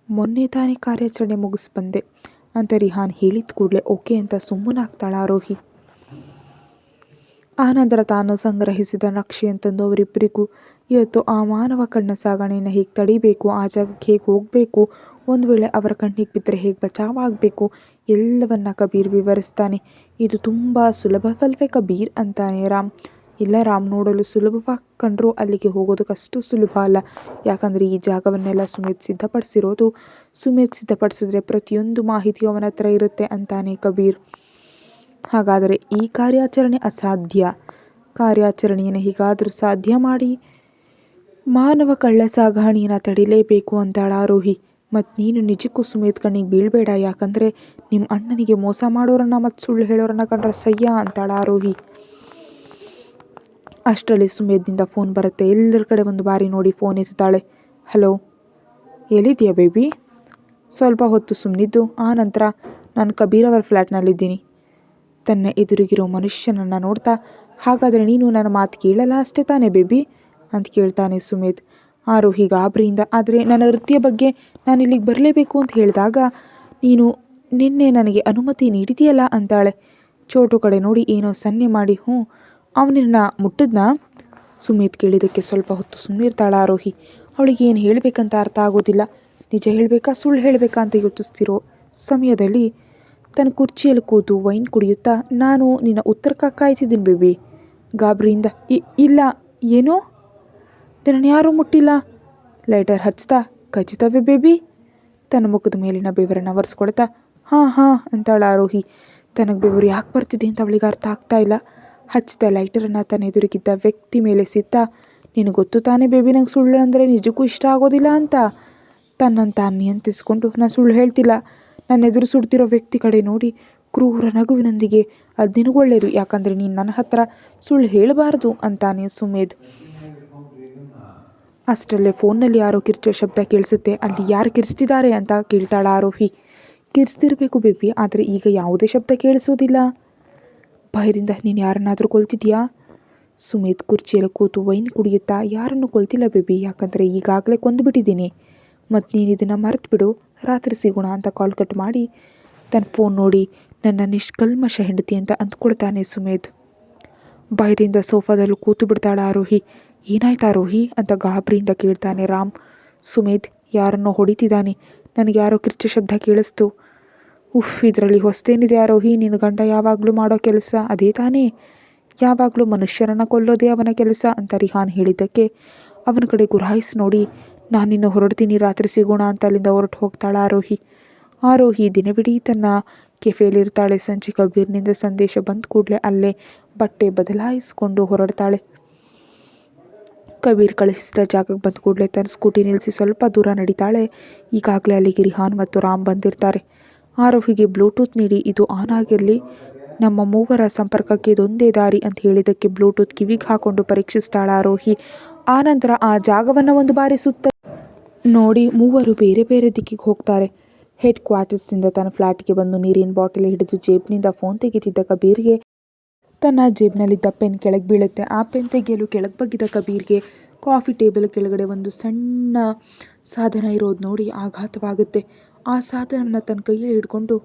ಮೊನ್ನೆ ತಾನೇ ಕಾರ್ಯಾಚರಣೆ ಮುಗಿಸಿ ಬಂದೆ ಅಂತ ರಿಹಾನ್ ಹೇಳಿದ ಕೂಡಲೇ ಓಕೆ ಅಂತ ಸುಮ್ಮನಾಗ್ತಾಳೆ ಆರೋಹಿ. ಆನಂತರ ತಾನು ಸಂಗ್ರಹಿಸಿದ ನಕ್ಷೆಯಂತಂದು ಅವರಿಬ್ಬರಿಗೂ ಇವತ್ತು ಆ ಮಾನವ ಕಣ್ಣ ಸಾಗಣೆಯನ್ನು ಹೇಗೆ ತಡಿಬೇಕು, ಆ ಜಾಗಕ್ಕೆ ಹೇಗೆ ಹೋಗಬೇಕು, ಒಂದು ವೇಳೆ ಅವರ ಕಣ್ಣಿಗೆ ಬಿದ್ದರೆ ಹೇಗೆ ಬಚಾವಾಗಬೇಕು ಎಲ್ಲವನ್ನ ಕಬೀರ್ ವಿವರಿಸ್ತಾನೆ. ಇದು ತುಂಬ ಸುಲಭವಲ್ವೇ ಕಬೀರ್ ಅಂತಾನೆ ರಾಮ್. ಇಲ್ಲ ರಾಮ್, ನೋಡಲು ಸುಲಭವಾಗಿ ಕಂಡ್ರೂ ಅಲ್ಲಿಗೆ ಹೋಗೋದಕ್ಕಷ್ಟು ಸುಲಭ ಅಲ್ಲ. ಯಾಕಂದರೆ ಈ ಜಾಗವನ್ನೆಲ್ಲ ಸುಮೇಧ್ ಸಿದ್ಧಪಡಿಸಿರೋದು. ಸುಮೇಧ್ ಸಿದ್ಧಪಡಿಸಿದ್ರೆ ಪ್ರತಿಯೊಂದು ಮಾಹಿತಿಯು ಅವನ ಹತ್ರ ಇರುತ್ತೆ ಅಂತಾನೆ ಕಬೀರ್. ಹಾಗಾದರೆ ಈ ಕಾರ್ಯಾಚರಣೆ ಅಸಾಧ್ಯ. ಕಾರ್ಯಾಚರಣೆಯನ್ನು ಹೀಗಾದರೂ ಸಾಧ್ಯ ಮಾಡಿ ಮಾನವ ಕಳ್ಳ ಸಾಗಾಣಿಯನ್ನು ತಡಿಲೇಬೇಕು ಅಂತಾಳ ಆರೋಹಿ. ಮತ್ತು ನೀನು ನಿಜಕ್ಕೂ ಸುಮೇಧ್ ಕಣ್ಣಿಗೆ ಬೀಳಬೇಡ, ಯಾಕಂದರೆ ನಿಮ್ಮ ಅಣ್ಣನಿಗೆ ಮೋಸ ಮಾಡೋರನ್ನ ಮತ್ತು ಸುಳ್ಳು ಹೇಳೋರನ್ನ ಕಂಡ್ರೆ ಸಹ್ಯ ಅಂತಾಳ ಆರೋಹಿ. ಅಷ್ಟರಲ್ಲಿ ಸುಮೇಧ್ನಿಂದ ಫೋನ್ ಬರುತ್ತೆ. ಎಲ್ಲರ ಕಡೆ ಒಂದು ಬಾರಿ ನೋಡಿ ಫೋನ್ ಎತ್ತುತ್ತಾಳೆ. ಹಲೋ, ಎಲ್ಲಿದ್ದೀಯಾ ಬೇಬಿ? ಸ್ವಲ್ಪ ಹೊತ್ತು ಸುಮ್ಮನಿದ್ದು ಆ ನಂತರ ನಾನು ಕಬೀರ್ ಅವರ ಫ್ಲ್ಯಾಟ್ನಲ್ಲಿದ್ದೀನಿ. ತನ್ನ ಎದುರಿಗಿರೋ ಮನುಷ್ಯನನ್ನು ನೋಡ್ತಾ, ಹಾಗಾದರೆ ನೀನು ನನ್ನ ಮಾತು ಕೇಳಲ್ಲ ಅಷ್ಟೇ ತಾನೇ ಬೇಬಿ ಅಂತ ಕೇಳ್ತಾನೆ ಸುಮೇಧ್. ಆರೋಹಿ ಗಾಬರಿಯಿಂದ, ಆದರೆ ನನ್ನ ವೃತ್ತಿಯ ಬಗ್ಗೆ ನಾನು ಇಲ್ಲಿಗೆ ಬರಲೇಬೇಕು ಅಂತ ಹೇಳಿದಾಗ ನೀನು ನಿನ್ನೆ ನನಗೆ ಅನುಮತಿ ನೀಡಿದೆಯಲ್ಲ ಅಂತಾಳೆ. ಚೋಟು ಕಡೆ ನೋಡಿ ಏನೋ ಸನ್ನೆ ಮಾಡಿ, ಅವನನ್ನ ಮುಟ್ಟಿದ್ನಾ? ಸುಮೇಧ್ ಕೇಳಿದ್ದಕ್ಕೆ ಸ್ವಲ್ಪ ಹೊತ್ತು ಸುಮ್ಮನಿರ್ತಾಳ ಆರೋಹಿ. ಅವಳಿಗೆ ಏನು ಹೇಳಬೇಕಂತ ಅರ್ಥ ಆಗೋದಿಲ್ಲ. ನಿಜ ಹೇಳಬೇಕಾ ಸುಳ್ಳು ಹೇಳಬೇಕಾ ಅಂತ ಯೋಚಿಸ್ತಿರೋ ಸಮಯದಲ್ಲಿ ತನ್ನ ಕುರ್ಚಿಯಲ್ಲಿ ಕೂತು ವೈನ್ ಕುಡಿಯುತ್ತಾ, ನಾನು ನಿನ್ನ ಉತ್ತರಕ್ಕೆ ಕಾಯ್ತಿದ್ದೀನಿ ಬೇಬಿ. ಗಾಬರಿಯಿಂದ, ಇಲ್ಲ, ಏನೋ ನನ್ನನ್ನು ಯಾರೂ ಮುಟ್ಟಿಲ್ಲ. ಲೈಟರ್ ಹಚ್ತಾ, ಖಚಿತವೇ ಬೇಬಿ? ತನ್ನ ಮುಖದ ಮೇಲಿನ ಬೆವರನ್ನು ಒರೆಸ್ಕೊಳ್ತಾ, ಹಾಂ ಅಂತಾಳ ಆರೋಹಿ. ತನಗೆ ಬೆವರು ಯಾಕೆ ಬರ್ತಿದೆ ಅಂತ ಅವಳಿಗೆ ಅರ್ಥ ಆಗ್ತಾ ಇಲ್ಲ. ಹಚ್ಚಿದ ಲೈಟರನ್ನು ತನ್ನ ಎದುರಿಗಿದ್ದ ವ್ಯಕ್ತಿ ಮೇಲೆ ಸಿತ್ತಾ, ನಿನಗೆ ಗೊತ್ತು ತಾನೇ ಬೇಬಿ ನಂಗೆ ಸುಳ್ಳು ಅಂದರೆ ನಿಜಕ್ಕೂ ಇಷ್ಟ ಆಗೋದಿಲ್ಲ ಅಂತ. ತನ್ನನ್ನು ತಾನು ನಿಯಂತ್ರಿಸಿಕೊಂಡು, ನಾನು ಸುಳ್ಳು ಹೇಳ್ತಿಲ್ಲ. ನನ್ನ ಎದುರು ಸುಡ್ತಿರೋ ವ್ಯಕ್ತಿ ಕಡೆ ನೋಡಿ ಕ್ರೂರ ನಗುವಿನೊಂದಿಗೆ, ಅದು ನಿನಗೆ ಒಳ್ಳೆಯದು, ಯಾಕಂದರೆ ನೀನು ನನ್ನ ಹತ್ರ ಸುಳ್ಳು ಹೇಳಬಾರ್ದು ಅಂತಾನೆ ಸುಮೇಧ್. ಅಷ್ಟರಲ್ಲೇ ಫೋನ್ನಲ್ಲಿ ಯಾರೋ ಕಿರ್ಚೋ ಶಬ್ದ ಕೇಳಿಸುತ್ತೆ. ಅಲ್ಲಿ ಯಾರು ಕಿರ್ಚ್ತಿದ್ದಾರೆ ಅಂತ ಕೇಳ್ತಾಳ ಆರೋಹಿ. ಕಿರ್ಚ್ತಿರ್ಬೇಕು ಬೇಬಿ, ಆದರೆ ಈಗ ಯಾವುದೇ ಶಬ್ದ ಕೇಳಿಸೋದಿಲ್ಲ. ಭಯದಿಂದ, ನೀನು ಯಾರನ್ನಾದರೂ ಕೊಲ್ತಿದ್ಯಾ? ಸುಮೇಧ್ ಕುರ್ಚಿಯಲ್ಲಿ ಕೂತು ವೈನ್ ಕುಡಿಯುತ್ತಾ, ಯಾರನ್ನು ಕೊಲ್ತಿಲ್ಲ ಬೇಬಿ, ಯಾಕಂದರೆ ಈಗಾಗಲೇ ಕೊಂದುಬಿಟ್ಟಿದ್ದೀನಿ. ಮತ್ತು ನೀನು ಇದನ್ನು ಮರೆತು ಬಿಡು, ರಾತ್ರಿ ಸಿಗೋಣ ಅಂತ ಕಾಲ್ ಕಟ್ ಮಾಡಿ ತನ್ನ ಫೋನ್ ನೋಡಿ ನನ್ನ ನಿಷ್ಕಲ್ಮಶ ಹೆಂಡತಿ ಅಂತ ಅಂದ್ಕೊಳ್ತಾನೆ ಸುಮೇಧ್. ಭಯದಿಂದ ಸೋಫಾದಲ್ಲಿ ಕೂತು ಬಿಡ್ತಾಳ ಆರೋಹಿ. ಏನಾಯ್ತು ಆರೋಹಿ ಅಂತ ಗಾಬರಿಯಿಂದ ಕೇಳ್ತಾನೆ ರಾಮ್. ಸುಮೇಧ್ ಯಾರನ್ನೋ ಹೊಡಿತಿದ್ದಾನೆ, ನನಗೆ ಯಾರೋ ಕಿರ್ಚ ಶಬ್ದ ಕೇಳಿಸ್ತು. ಇದರಲ್ಲಿ ಹೊಸ್ತೇನಿದೆ ಆರೋಹಿ? ನಿನ್ನ ಗಂಡ ಯಾವಾಗಲೂ ಮಾಡೋ ಕೆಲಸ ಅದೇ ತಾನೇ, ಯಾವಾಗಲೂ ಮನುಷ್ಯರನ್ನು ಕೊಲ್ಲೋದೇ ಅವನ ಕೆಲಸ ಅಂತ ರಿಹಾನ್ ಹೇಳಿದ್ದಕ್ಕೆ ಅವನ ಕಡೆ ಗುರಾಯಿಸಿ ನೋಡಿ, ನಾನಿನ್ನು ಹೊರಡ್ತೀನಿ, ರಾತ್ರಿ ಸಿಗೋಣ ಅಂತ ಅಲ್ಲಿಂದ ಹೊರಟು ಹೋಗ್ತಾಳ ಆರೋಹಿ ದಿನವಿಡೀ ತನ್ನ ಕೆಫೆಯಲ್ಲಿರ್ತಾಳೆ. ಸಂಜೆ ಕಬೀರ್ನಿಂದ ಸಂದೇಶ ಬಂದ ಕೂಡಲೇ ಅಲ್ಲೇ ಬಟ್ಟೆ ಬದಲಾಯಿಸಿಕೊಂಡು ಹೊರಡ್ತಾಳೆ. ಕಬೀರ್ ಕಳಿಸಿದ ಜಾಗಕ್ಕೆ ಬಂದ ಕೂಡಲೇ ತನ್ನ ಸ್ಕೂಟಿ ನಿಲ್ಲಿಸಿ ಸ್ವಲ್ಪ ದೂರ ನಡೀತಾಳೆ. ಈಗಾಗಲೇ ಅಲ್ಲಿಗೆ ರಿಹಾನ್ ಮತ್ತು ರಾಮ್ ಬಂದಿರ್ತಾರೆ. ಆರೋಹಿಗೆ ಬ್ಲೂಟೂತ್ ನೀಡಿ ಇದು ಆನ್ ಆಗಿರಲಿ, ನಮ್ಮ ಮೂವರ ಸಂಪರ್ಕಕ್ಕೆ ಇದೊಂದೇ ದಾರಿ ಅಂತ ಹೇಳಿದ್ದಕ್ಕೆ ಬ್ಲೂಟೂತ್ ಕಿವಿಗೆ ಹಾಕೊಂಡು ಪರೀಕ್ಷಿಸ್ತಾಳ ಆರೋಹಿ. ಆನಂತರ ಆ ಜಾಗವನ್ನು ಒಂದು ಬಾರಿ ಸುತ್ತ ನೋಡಿ ಮೂವರು ಬೇರೆ ಬೇರೆ ದಿಕ್ಕಿಗೆ ಹೋಗ್ತಾರೆ. ಹೆಡ್ ಕ್ವಾರ್ಟರ್ಸ್ನಿಂದ ತನ್ನ ಫ್ಲ್ಯಾಟ್ಗೆ ಬಂದು ನೀರಿನ ಬಾಟಲ್ ಹಿಡಿದು ಜೇಬ್ನಿಂದ ಫೋನ್ ತೆಗಿತಿದ್ದ ಕಬೀರ್ಗೆ ತನ್ನ ಜೇಬ್ನಲ್ಲಿದ್ದ ಪೆನ್ ಕೆಳಗೆ ಬೀಳುತ್ತೆ. ಆ ಪೆನ್ ತೆಗೆಯಲು ಕೆಳಗೆ ಬಗ್ಗಿದ ಕಬೀರ್ಗೆ ಕಾಫಿ ಟೇಬಲ್ ಕೆಳಗಡೆ ಒಂದು ಸಣ್ಣ ಸಾಧನ ಇರೋದು ನೋಡಿ ಆಘಾತವಾಗುತ್ತೆ. ಆ ಸಾಧನವನ್ನು ತನ್ನ ಕೈಯಲ್ಲಿ ಹಿಡ್ಕೊಂಡು,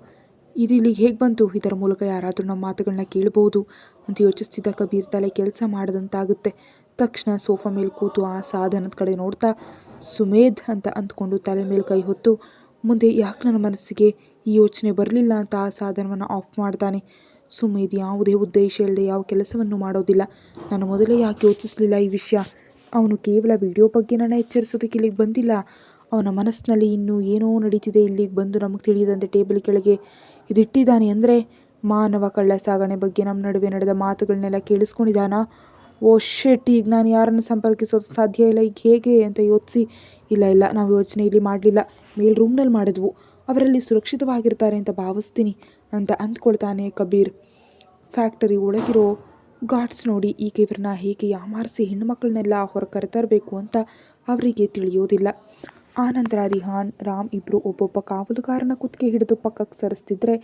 ಇದು ಇಲ್ಲಿಗೆ ಹೇಗೆ ಬಂತು, ಇದರ ಮೂಲಕ ಯಾರಾದರೂ ನಮ್ಮ ಮಾತುಗಳನ್ನ ಕೇಳಬಹುದು ಅಂತ ಯೋಚಿಸ್ತಿದ್ದ ಕಬೀರ್ ತಲೆ ಕೆಲಸ ಮಾಡದಂತಾಗುತ್ತೆ. ತಕ್ಷಣ ಸೋಫಾ ಮೇಲೆ ಕೂತು ಆ ಸಾಧನದ ಕಡೆ ನೋಡ್ತಾ, ಸುಮೇಧ್ ಅಂತ ಅಂದ್ಕೊಂಡು ತಲೆ ಮೇಲೆ ಕೈ ಹೊತ್ತು, ಮುಂದೆ ಯಾಕೆ ನನ್ನ ಮನಸ್ಸಿಗೆ ಈ ಯೋಚನೆ ಬರಲಿಲ್ಲ ಅಂತ ಆ ಸಾಧನವನ್ನು ಆಫ್ ಮಾಡ್ತಾನೆ. ಸುಮೇಧ್ ಯಾವುದೇ ಉದ್ದೇಶ ಇಲ್ಲದೆ ಯಾವ ಕೆಲಸವನ್ನು ಮಾಡೋದಿಲ್ಲ. ನಾನು ಮೊದಲೇ ಯಾಕೆ ಯೋಚಿಸಲಿಲ್ಲ ಈ ವಿಷಯ? ಅವನು ಕೇವಲ ವಿಡಿಯೋ ಬಗ್ಗೆ ನನ್ನ ಎಚ್ಚರಿಸೋದಕ್ಕೆ ಇಲ್ಲಿಗೆ ಬಂದಿಲ್ಲ. ಅವನ ಮನಸ್ಸಿನಲ್ಲಿ ಇನ್ನೂ ಏನೋ ನಡೀತಿದೆ. ಇಲ್ಲಿಗೆ ಬಂದು ನಮಗೆ ತಿಳಿಯದಂತೆ ಟೇಬಲ್ ಕೆಳಗೆ ಇದಿಟ್ಟಿದ್ದಾನೆ ಅಂದರೆ ಮಾನವ ಕಳ್ಳ ಸಾಗಣೆ ಬಗ್ಗೆ ನಮ್ಮ ನಡುವೆ ನಡೆದ ಮಾತುಗಳನ್ನೆಲ್ಲ ಕೇಳಿಸ್ಕೊಂಡಿದ್ದಾನಾ? ಓ ಶಿಟ್, ಈಗ ನಾನು ಯಾರನ್ನು ಸಂಪರ್ಕಿಸೋದು ಸಾಧ್ಯ ಇಲ್ಲ, ಈಗ ಹೇಗೆ ಅಂತ ಯೋಚಿಸಿ, ಇಲ್ಲ ನಾವು ಯೋಚನೆ ಇಲ್ಲಿ ಮಾಡಲಿಲ್ಲ, ಮೇಲ್ ರೂಮ್ನಲ್ಲಿ ಮಾಡಿದ್ವು, ಅವರಲ್ಲಿ ಸುರಕ್ಷಿತವಾಗಿರ್ತಾರೆ ಅಂತ ಭಾವಿಸ್ತೀನಿ ಅಂತ ಅಂದ್ಕೊಳ್ತಾನೆ ಕಬೀರ್. ಫ್ಯಾಕ್ಟರಿ ಒಳಗಿರೋ ಗಾರ್ಡ್ಸ್ ನೋಡಿ ಈಗ ಇವ್ರನ್ನ ಹೇಗೆ ಯಾಮಾರಿಸಿ ಹೆಣ್ಣುಮಕ್ಕಳನ್ನೆಲ್ಲ ಹೊರ ಕರೆತರಬೇಕು ಅಂತ ಅವರಿಗೆ ತಿಳಿಯೋದಿಲ್ಲ. ಆನಂತರ ರಿಹಾನ್, ರಾಮ್ ಇಬ್ಬರು ಒಬ್ಬೊಬ್ಬ ಕಾವಲುಗಾರನ ಕುತ್ತಿಗೆ ಹಿಡಿದು ಪಕ್ಕಕ್ಕೆ ಸರಿಸ್ತಿದ್ರೆ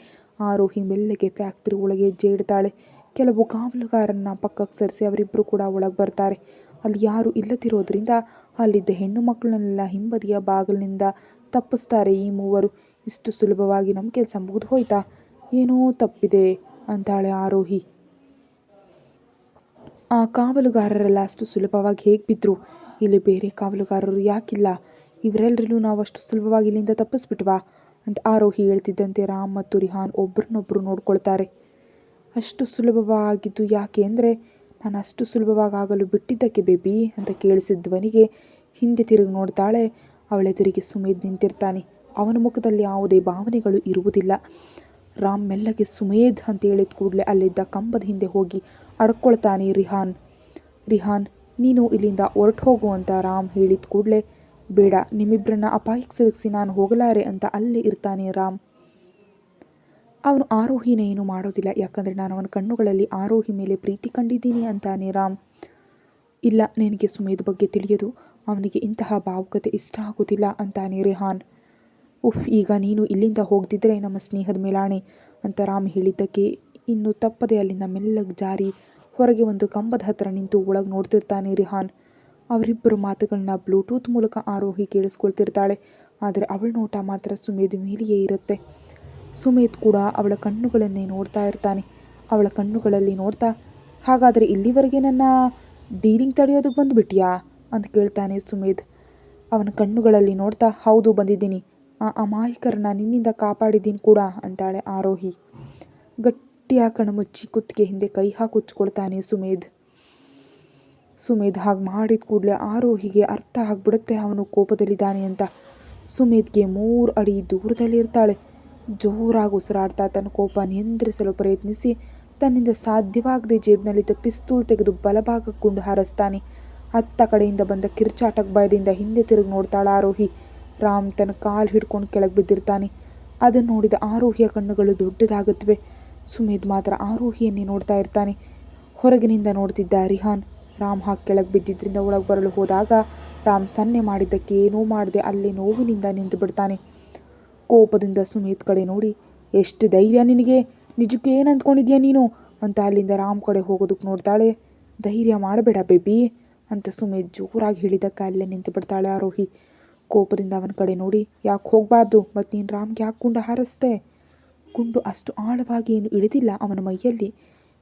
ಆರೋಹಿ ಮೆಲ್ಲಗೆ ಫ್ಯಾಕ್ಟರಿ ಒಳಗೆ ಹೆಜ್ಜೆ ಇಡ್ತಾಳೆ. ಕೆಲವು ಕಾವಲುಗಾರನ್ನ ಪಕ್ಕಕ್ಕೆ ಸರಿಸಿ ಅವರಿಬ್ಬರು ಕೂಡ ಒಳಗೆ ಬರ್ತಾರೆ. ಅಲ್ಲಿ ಯಾರು ಇಲ್ಲದಿರೋದ್ರಿಂದ ಅಲ್ಲಿದ್ದ ಹೆಣ್ಣು ಮಕ್ಕಳನ್ನೆಲ್ಲ ಹಿಂಬದಿಯ ಬಾಗಿಲಿನಿಂದ ತಪ್ಪಿಸ್ತಾರೆ ಈ ಮೂವರು. ಇಷ್ಟು ಸುಲಭವಾಗಿ ನಮ್ಮ ಕೆಲಸ ಮುಗಿದು ಹೋಯ್ತಾ? ಏನೋ ತಪ್ಪಿದೆ ಅಂತಾಳೆ ಆರೋಹಿ. ಆ ಕಾವಲುಗಾರರೆಲ್ಲ ಅಷ್ಟು ಸುಲಭವಾಗಿ ಹೇಗೆ ಬಿದ್ದರು? ಇಲ್ಲಿ ಬೇರೆ ಕಾವಲುಗಾರರು ಯಾಕಿಲ್ಲ? ಇವರೆಲ್ಲರೂ ನಾವು ಅಷ್ಟು ಸುಲಭವಾಗಿ ಇಲ್ಲಿಂದ ತಪ್ಪಿಸ್ಬಿಟ್ವಾ ಅಂತ ಆರೋಹಿ ಹೇಳ್ತಿದ್ದಂತೆ ರಾಮ್ ಮತ್ತು ರಿಹಾನ್ ಒಬ್ರನ್ನೊಬ್ಬರು ನೋಡ್ಕೊಳ್ತಾರೆ. ಅಷ್ಟು ಸುಲಭವಾಗಿದ್ದು ಯಾಕೆ ಅಂದರೆ ನಾನು ಅಷ್ಟು ಸುಲಭವಾಗಿ ಆಗಲು ಬಿಟ್ಟಿದ್ದಕ್ಕೆ ಬೇಬಿ ಅಂತ ಕೇಳಿಸಿದ ಧ್ವನಿಗೆ ಹಿಂದೆ ತಿರುಗಿ ನೋಡ್ತಾಳೆ. ಅವಳೆದುರಿಗೆ ಸುಮೇಧ್ ನಿಂತಿರ್ತಾನೆ. ಅವನ ಮುಖದಲ್ಲಿ ಯಾವುದೇ ಭಾವನೆಗಳು ಇರುವುದಿಲ್ಲ. ರಾಮ್ ಮೆಲ್ಲಗೆ ಸುಮೇಧ್ ಅಂತ ಹೇಳಿದ ಕೂಡಲೇ ಅಲ್ಲಿದ್ದ ಕಂಬದ ಹಿಂದೆ ಹೋಗಿ ಅಡ್ಕೊಳ್ತಾನೆ ರಿಹಾನ್ ನೀನು ಇಲ್ಲಿಂದ ಹೊರಟು ಹೋಗು ಅಂತ ರಾಮ್ ಹೇಳಿದ ಕೂಡಲೇ ಬೇಡ, ನಿಮ್ಮಿಬ್ಬರನ್ನ ಅಪಾಯಕ್ಕೆ ಸಿಲುಕಿಸಿ ನಾನು ಹೋಗಲಾರೆ ಅಂತ ಅಲ್ಲೇ ಇರ್ತಾನೆ ರಾಮ್. ಅವನು ಆರೋಹಿನ ಏನು ಮಾಡೋದಿಲ್ಲ, ಯಾಕಂದರೆ ನಾನು ಅವನ ಕಣ್ಣುಗಳಲ್ಲಿ ಆರೋಹಿ ಮೇಲೆ ಪ್ರೀತಿ ಕಂಡಿದ್ದೀನಿ ಅಂತಾನೆ ರಾಮ್. ಇಲ್ಲ, ನಿನಗೆ ಸುಮೇಧ್ ಬಗ್ಗೆ ತಿಳಿಯೋದು, ಅವನಿಗೆ ಇಂತಹ ಭಾವುಕತೆ ಇಷ್ಟ ಆಗೋದಿಲ್ಲ ಅಂತಾನೆ ರಿಹಾನ್. ಈಗ ನೀನು ಇಲ್ಲಿಂದ ಹೋಗದಿದ್ದರೆ ನಮ್ಮ ಸ್ನೇಹದ ಮೇಲಾಣೆ ಅಂತ ರಾಮ್ ಹೇಳಿದ್ದಕ್ಕೆ ಇನ್ನು ತಪ್ಪದೆ ಅಲ್ಲಿಂದ ಮೆಲ್ಲಗೆ ಜಾರಿ ಹೊರಗೆ ಒಂದು ಕಂಬದ ಹತ್ರ ನಿಂತು ಒಳಗೆ ನೋಡ್ತಿರ್ತಾನೆ ರಿಹಾನ್. ಅವರಿಬ್ಬರು ಮಾತುಗಳನ್ನ ಬ್ಲೂಟೂತ್ ಮೂಲಕ ಆರೋಹಿ ಕೇಳಿಸ್ಕೊಳ್ತಿರ್ತಾಳೆ. ಆದರೆ ಅವಳ ನೋಟ ಮಾತ್ರ ಸುಮೇಧ್ ಮೇಲೆಯೇ ಇರುತ್ತೆ. ಸುಮೇಧ್ ಕೂಡ ಅವಳ ಕಣ್ಣುಗಳನ್ನೇ ನೋಡ್ತಾ ಇರ್ತಾನೆ. ಅವಳ ಕಣ್ಣುಗಳಲ್ಲಿ ನೋಡ್ತಾ, ಹಾಗಾದರೆ ಇಲ್ಲಿವರೆಗೆ ನನ್ನ ಡೀಲಿಂಗ್ ತಡೆಯೋದಕ್ಕೆ ಬಂದುಬಿಟ್ಟಿಯಾ ಅಂತ ಕೇಳ್ತಾನೆ ಸುಮೇಧ್. ಅವನ ಕಣ್ಣುಗಳಲ್ಲಿ ನೋಡ್ತಾ, ಹೌದು ಬಂದಿದ್ದೀನಿ, ಆ ಅಮಾಯಕರನ್ನ ನಿನ್ನಿಂದ ಕಾಪಾಡಿದ್ದೀನಿ ಕೂಡ ಅಂತಾಳೆ ಆರೋಹಿ. ಗಟ್ಟಿಯಾಗಿ ಕಣ್ಣುಮುಚ್ಚಿ ಕುತ್ತಿಗೆ ಹಿಂದೆ ಕೈ ಹಾಕುಚ್ಕೊಳ್ತಾನೆ ಸುಮೇಧ್ ಹಾಗೆ ಮಾಡಿದ ಕೂಡಲೇ ಆರೋಹಿಗೆ ಅರ್ಥ ಆಗ್ಬಿಡುತ್ತೆ ಅವನು ಕೋಪದಲ್ಲಿದ್ದಾನೆ ಅಂತ. ಸುಮೇಧ್ಗೆ 3 ಅಡಿ ದೂರದಲ್ಲಿರ್ತಾಳೆ. ಜೋರಾಗಿ ಉಸಿರಾಡ್ತಾ ತನ್ನ ಕೋಪ ನಿಯಂತ್ರಿಸಲು ಪ್ರಯತ್ನಿಸಿ ತನ್ನಿಂದ ಸಾಧ್ಯವಾಗದೆ ಜೇಬ್ನಲ್ಲಿದ್ದ ಪಿಸ್ತೂಲ್ ತೆಗೆದು ಬಲಭಾಗಕ್ಕೆ ಗುಂಡು ಹಾರಿಸ್ತಾನೆ. ಅತ್ತ ಕಡೆಯಿಂದ ಬಂದ ಕಿರ್ಚಾಟಕ್ಕೆ ಭಯದಿಂದ ಹಿಂದೆ ತಿರುಗಿ ನೋಡ್ತಾಳೆ ಆರೋಹಿ. ರಾಮ್ ತನ್ನ ಕಾಲು ಹಿಡ್ಕೊಂಡು ಕೆಳಗೆ ಬಿದ್ದಿರ್ತಾನೆ. ಅದನ್ನು ನೋಡಿದ ಆರೋಹಿಯ ಕಣ್ಣುಗಳು ದೊಡ್ಡದಾಗುತ್ತವೆ. ಸುಮೇಧ್ ಮಾತ್ರ ಆರೋಹಿಯನ್ನೇ ನೋಡ್ತಾ ಇರ್ತಾನೆ. ಹೊರಗಿನಿಂದ ನೋಡ್ತಿದ್ದ ರಿಹಾನ್ ರಾಮ್ ಹಾಕಿ ಕೆಳಗೆ ಬಿದ್ದಿದ್ದರಿಂದ ಒಳಗೆ ಬರಲು ಹೋದಾಗ ರಾಮ್ ಸನ್ನೆ ಮಾಡಿದ್ದಕ್ಕೆ ಏನೂ ಮಾಡದೆ ಅಲ್ಲಿ ನೋವಿನಿಂದ ನಿಂತು ಬಿಡ್ತಾನೆ. ಕೋಪದಿಂದ ಸುಮೇಧ್ ಕಡೆ ನೋಡಿ, ಎಷ್ಟು ಧೈರ್ಯ ನಿನಗೆ, ನಿಜಕ್ಕೆ ಏನು ಅಂದ್ಕೊಂಡಿದ್ಯಾ ನೀನು ಅಂತ ಅಲ್ಲಿಂದ ರಾಮ್ ಕಡೆ ಹೋಗೋದಕ್ಕೆ ನೋಡ್ತಾಳೆ. ಧೈರ್ಯ ಮಾಡಬೇಡ ಬೇಬಿ ಅಂತ ಸುಮೇಧ್ ಜೋರಾಗಿ ಹೇಳಿದ್ದಕ್ಕೆ ಅಲ್ಲೇ ನಿಂತು ಬಿಡ್ತಾಳೆ ಆರೋಹಿ. ಕೋಪದಿಂದ ಅವನ ಕಡೆ ನೋಡಿ, ಯಾಕೆ ಹೋಗಬಾರ್ದು, ಮತ್ತು ನೀನು ರಾಮ್ಗೆ ಯಾಕೆ ಗುಂಡು ಹಾರಿಸ್ದೆ? ಗುಂಡು ಅಷ್ಟು ಆಳವಾಗಿ ಏನು ಇಳಿದಿಲ್ಲ ಅವನ ಮೈಯಲ್ಲಿ.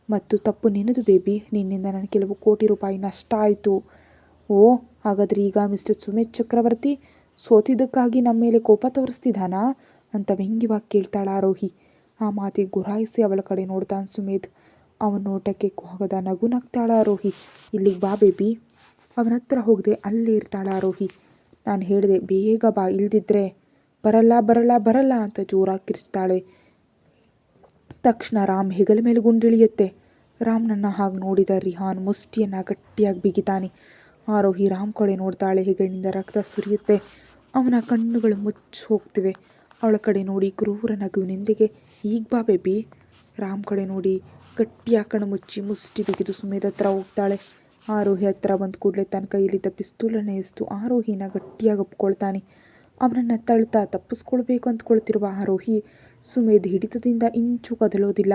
ಮತ್ತು ತಪ್ಪು ನಿನ್ನದು ಬೇಬಿ, ನಿನ್ನಿಂದ ನನಗೆ ಕೆಲವು ಕೋಟಿ ರೂಪಾಯಿ ನಷ್ಟ ಆಯಿತು. ಓ, ಹಾಗಾದರೆ ಈಗ ಮಿಸ್ಟರ್ ಸುಮೇಧ್ ಚಕ್ರವರ್ತಿ ಸೋತಿದ್ದಕ್ಕಾಗಿ ನಮ್ಮ ಮೇಲೆ ಕೋಪ ತೋರಿಸ್ತಿದ್ದಾನಾ ಅಂತ ವ್ಯಂಗ್ಯವಾಗಿ ಕೇಳ್ತಾಳೆ ಆರೋಹಿ. ಆ ಮಾತಿಗೆ ಗುರಾಯಿಸಿ ಅವಳ ಕಡೆ ನೋಡ್ತಾನೆ ಸುಮೇಧ್. ಅವನ ನೋಟಕ್ಕೆ ಹೋಗದ ನಗು ನಗ್ತಾಳೆ ಆರೋಹಿ. ಇಲ್ಲಿಗೆ ಬಾ ಬೇಬಿ. ಅವನ ಹತ್ರ ಹೋಗದೆ ಅಲ್ಲೇ ಇರ್ತಾಳೆ ಆರೋಹಿ. ನಾನು ಹೇಳಿದೆ ಬೇಗ ಬಾ, ಇಲ್ದಿದ್ರೆ ಬರಲ್ಲ ಅಂತ ಜೋರಾಗಿ ಕಿರಿಸ್ತಾಳೆ. ತಕ್ಷಣ ರಾಮ್ ಹೆಗಲ ಮೇಲೆ ಗುಂಡಿಳಿಯುತ್ತೆ. ರಾಮ್ನನ್ನು ಹಾಗೆ ನೋಡಿದ ರಿಹಾನ್ ಮುಷ್ಟಿಯನ್ನು ಗಟ್ಟಿಯಾಗಿ ಬಿಗಿತಾನೆ. ಆರೋಹಿ ರಾಮ್ ಕಡೆ ನೋಡ್ತಾಳೆ. ಹೆಗಲಿನಿಂದ ರಕ್ತ ಸುರಿಯುತ್ತೆ. ಅವನ ಕಣ್ಣುಗಳು ಮುಚ್ಚಿ ಹೋಗ್ತಿವೆ. ಅವಳ ಕಡೆ ನೋಡಿ ಕ್ರೂರ ನಗುವಿನೊಂದಿಗೆ, ಈಗ ಬಾ ಬೇಬಿ. ರಾಮ್ ಕಡೆ ನೋಡಿ ಗಟ್ಟಿಯಾಗಿ ಕಣ್ಣು ಮುಚ್ಚಿ ಮುಷ್ಟಿ ಬಿಗಿದು ಸುಮೇಧ್ ಹತ್ರ ಹೋಗ್ತಾಳೆ. ಆರೋಹಿ ಹತ್ರ ಬಂದ ಕೂಡಲೇ ತನ್ನ ಕೈಯಲ್ಲಿದ್ದ ಪಿಸ್ತೂಲನ್ನು ಎಸ್ತು ಆರೋಹಿನ ಗಟ್ಟಿಯಾಗಿ ಒಪ್ಕೊಳ್ತಾನೆ. ಅವನನ್ನು ತಳ್ತಾ ತಪ್ಪಿಸ್ಕೊಳ್ಬೇಕು ಅಂದ್ಕೊಳ್ತಿರುವ ಆರೋಹಿ ಸುಮೇಧ್ ಹಿಡಿತದಿಂದ ಇಂಚು ಕದಲೋದಿಲ್ಲ.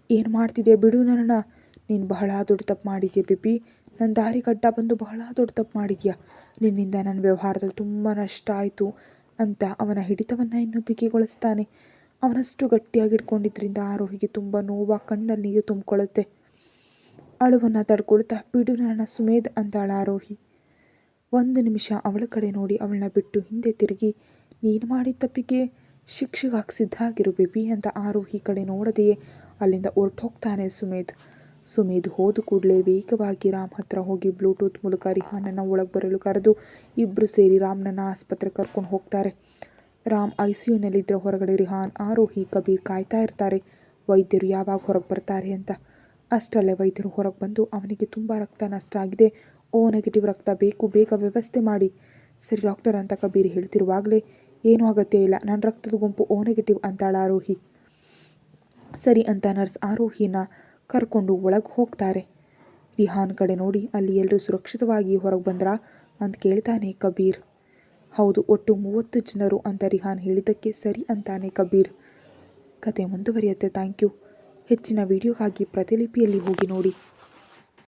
ಏನು ಮಾಡ್ತಿದ್ಯಾ, ಬಿಡು ನನ್ನನ್ನು. ನೀನು ಬಹಳ ದೊಡ್ಡ ತಪ್ಪು ಮಾಡಿದ್ಯಾ ಬೇಬಿ. ನನ್ನ ದಾರಿಗೆ ಅಡ್ಡ ಬಂದು ಬಹಳ ದೊಡ್ಡ ತಪ್ಪು ಮಾಡಿದ್ಯಾ. ನಿನ್ನಿಂದ ನನ್ನ ವ್ಯವಹಾರದಲ್ಲಿ ತುಂಬ ನಷ್ಟ ಆಯಿತು ಅಂತ ಅವನ ಹಿಡಿತವನ್ನು ಇನ್ನೂ ಬಿಗಿಗೊಳಿಸ್ತಾನೆ. ಅವನಷ್ಟು ಗಟ್ಟಿಯಾಗಿ ಇಟ್ಕೊಂಡಿದ್ದರಿಂದ ಆರೋಹಿಗೆ ತುಂಬ ನೋವಾಗಿ ಕಣ್ಣಲ್ಲಿ ನೀರು ತುಂಬಿಕೊಳ್ಳುತ್ತೆ. ಅಳುವನ್ನು ತಡ್ಕೊಳ್ತಾ, ಬಿಡು ನನ್ನ ಸುಮೇಧ್ ಅಂತಾಳ ಆರೋಹಿ. 1 ನಿಮಿಷ ಅವಳ ಕಡೆ ನೋಡಿ ಅವಳನ್ನ ಬಿಟ್ಟು ಹಿಂದೆ ತಿರುಗಿ, ನೀನು ಮಾಡಿದ ತಪ್ಪಿಗೆ ಶಿಕ್ಷೆಗಾಗಿ ಸಿದ್ಧ ಆಗಿರು ಬೇಬಿ ಅಂತ ಆರೋಹಿ ಕಡೆ ನೋಡದೆಯೇ ಅಲ್ಲಿಂದ ಹೊರಟು ಹೋಗ್ತಾನೆ ಸುಮೇಧ್ ಹೋದ ಕೂಡಲೇ ವೇಗವಾಗಿ ರಾಮ್ ಹತ್ರ ಹೋಗಿ ಬ್ಲೂಟೂತ್ ಮೂಲಕ ರಿಹಾನನ್ನು ಒಳಗೆ ಬರಲು ಕರೆದು ಇಬ್ಬರು ಸೇರಿ ರಾಮ್ನನ್ನು ಆಸ್ಪತ್ರೆಗೆ ಕರ್ಕೊಂಡು ಹೋಗ್ತಾರೆ. ರಾಮ್ ICUನಲ್ಲಿದ್ದರೆ ಹೊರಗಡೆ ರಿಹಾನ್, ಆರೋಹಿ, ಕಬೀರ್ ಕಾಯ್ತಾ ಇರ್ತಾರೆ ವೈದ್ಯರು ಯಾವಾಗ ಹೊರಗೆ ಬರ್ತಾರೆ ಅಂತ. ಅಷ್ಟರಲ್ಲೇ ವೈದ್ಯರು ಹೊರಗೆ ಬಂದು, ಅವನಿಗೆ ತುಂಬ ರಕ್ತ ನಷ್ಟ ಆಗಿದೆ, O ನೆಗೆಟಿವ್ ರಕ್ತ ಬೇಕು, ಬೇಗ ವ್ಯವಸ್ಥೆ ಮಾಡಿ. ಸರಿ ಡಾಕ್ಟರ್ ಅಂತ ಕಬೀರ್ ಹೇಳ್ತಿರುವಾಗಲೇ, ಏನೂ ಅಗತ್ಯ ಇಲ್ಲ, ನನ್ನ ರಕ್ತದ ಗುಂಪು O ನೆಗೆಟಿವ್ ಅಂತಾಳ ಆರೋಹಿ. ಸರಿ ಅಂತ ನರ್ಸ್ ಆರೋಹಿನ ಕರ್ಕೊಂಡು ಒಳಗೆ ಹೋಗ್ತಾರೆ. ರಿಹಾನ್ ಕಡೆ ನೋಡಿ, ಅಲ್ಲಿ ಎಲ್ಲರೂ ಸುರಕ್ಷಿತವಾಗಿ ಹೊರಗೆ ಬಂದ್ರಾ ಅಂತ ಕೇಳ್ತಾನೆ ಕಬೀರ್. ಹೌದು, ಒಟ್ಟು 30 ಜನರು ಅಂತ ರಿಹಾನ್ ಹೇಳಿದ್ದಕ್ಕೆ ಸರಿ ಅಂತಾನೆ ಕಬೀರ್. ಕತೆ ಮುಂದುವರಿಯುತ್ತೆ. Thank you. ಹೆಚ್ಚಿನ ವಿಡಿಯೋಗಾಗಿ ಪ್ರತಿಲಿಪಿಯಲ್ಲಿ ಹೋಗಿ ನೋಡಿ.